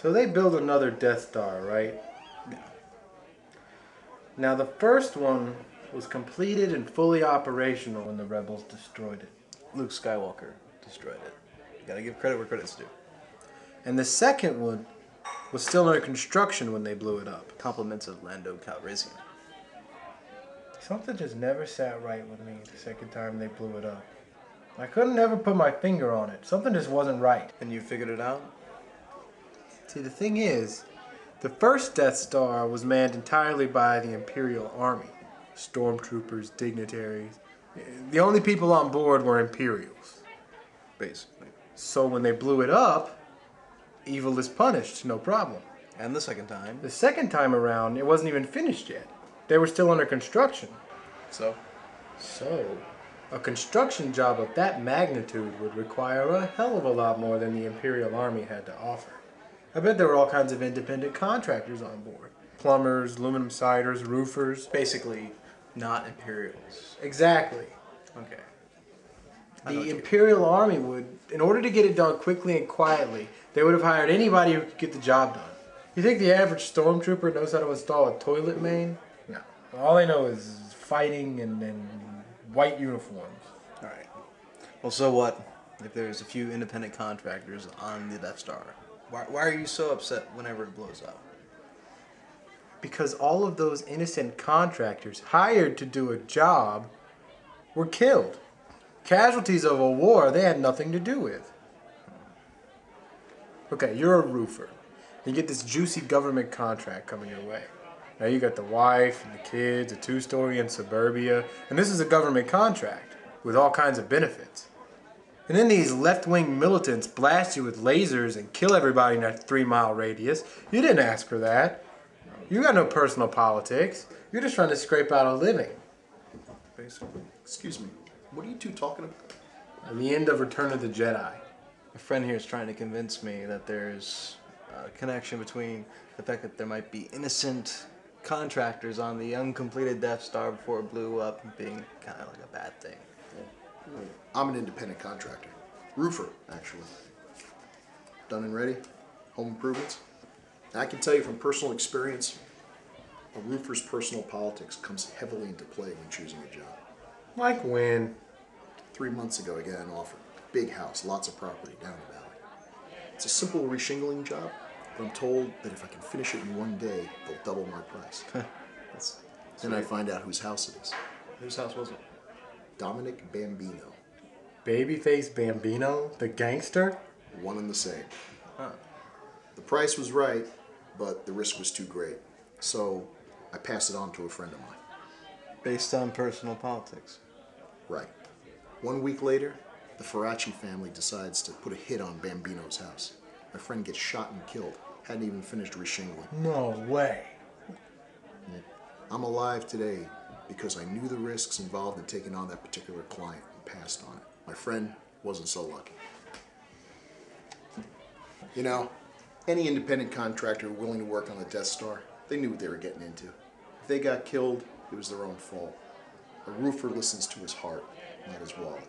So they build another Death Star, right? Yeah. Now the first one was completed and fully operational when the rebels destroyed it. Luke Skywalker destroyed it. You gotta give credit where credit's due. And the second one was still under construction when they blew it up. Compliments of Lando Calrissian. Something just never sat right with me the second time they blew it up. I couldn't ever put my finger on it. Something just wasn't right. And you figured it out? See, the thing is, the first Death Star was manned entirely by the Imperial Army. Stormtroopers, dignitaries. The only people on board were Imperials. Basically. So when they blew it up, evil is punished, no problem. And the second time? The second time around, it wasn't even finished yet. They were still under construction. So, a construction job of that magnitude would require a hell of a lot more than the Imperial Army had to offer. I bet there were all kinds of independent contractors on board. Plumbers, aluminum siders, roofers. basically, not Imperials. Exactly. Okay. The Imperial Army would, in order to get it done quickly and quietly, they would have hired anybody who could get the job done. You think the average stormtrooper knows how to install a toilet main? No. All they know is fighting and white uniforms. Alright. Well, so what if there's a few independent contractors on the Death Star? Why are you so upset whenever it blows up? Because all of those innocent contractors hired to do a job were killed. Casualties of a war they had nothing to do with. Okay, you're a roofer. You get this juicy government contract coming your way. Now you got the wife and the kids, a two-story in suburbia, and this is a government contract with all kinds of benefits. And then these left-wing militants blast you with lasers and kill everybody in that 3-mile radius. You didn't ask for that. You got no personal politics. You're just trying to scrape out a living. Basically. Excuse me, what are you two talking about? At the end of Return of the Jedi. A friend here is trying to convince me that there's a connection between the fact that there might be innocent contractors on the uncompleted Death Star before it blew up being kind of like a bad thing. I'm an independent contractor. Roofer, actually. Done and ready? Home improvements? And I can tell you from personal experience, a roofer's personal politics comes heavily into play when choosing a job. Like when? 3 months ago, I got an offer. Big house, lots of property down the valley. It's a simple reshingling job, but I'm told that if I can finish it in one day, they'll double my price. Then I find out whose house it is. Whose house was it? Dominic Bambino. Babyface Bambino? The gangster? One and the same. Huh. The price was right, but the risk was too great. So I passed it on to a friend of mine. Based on personal politics. Right. 1 week later, the Ferracci family decides to put a hit on Bambino's house. My friend gets shot and killed. Hadn't even finished reshingling. No way. I'm alive today because I knew the risks involved in taking on that particular client and passed on it. My friend wasn't so lucky. You know, any independent contractor willing to work on the Death Star, they knew what they were getting into. If they got killed, it was their own fault. A roofer listens to his heart, not his wallet.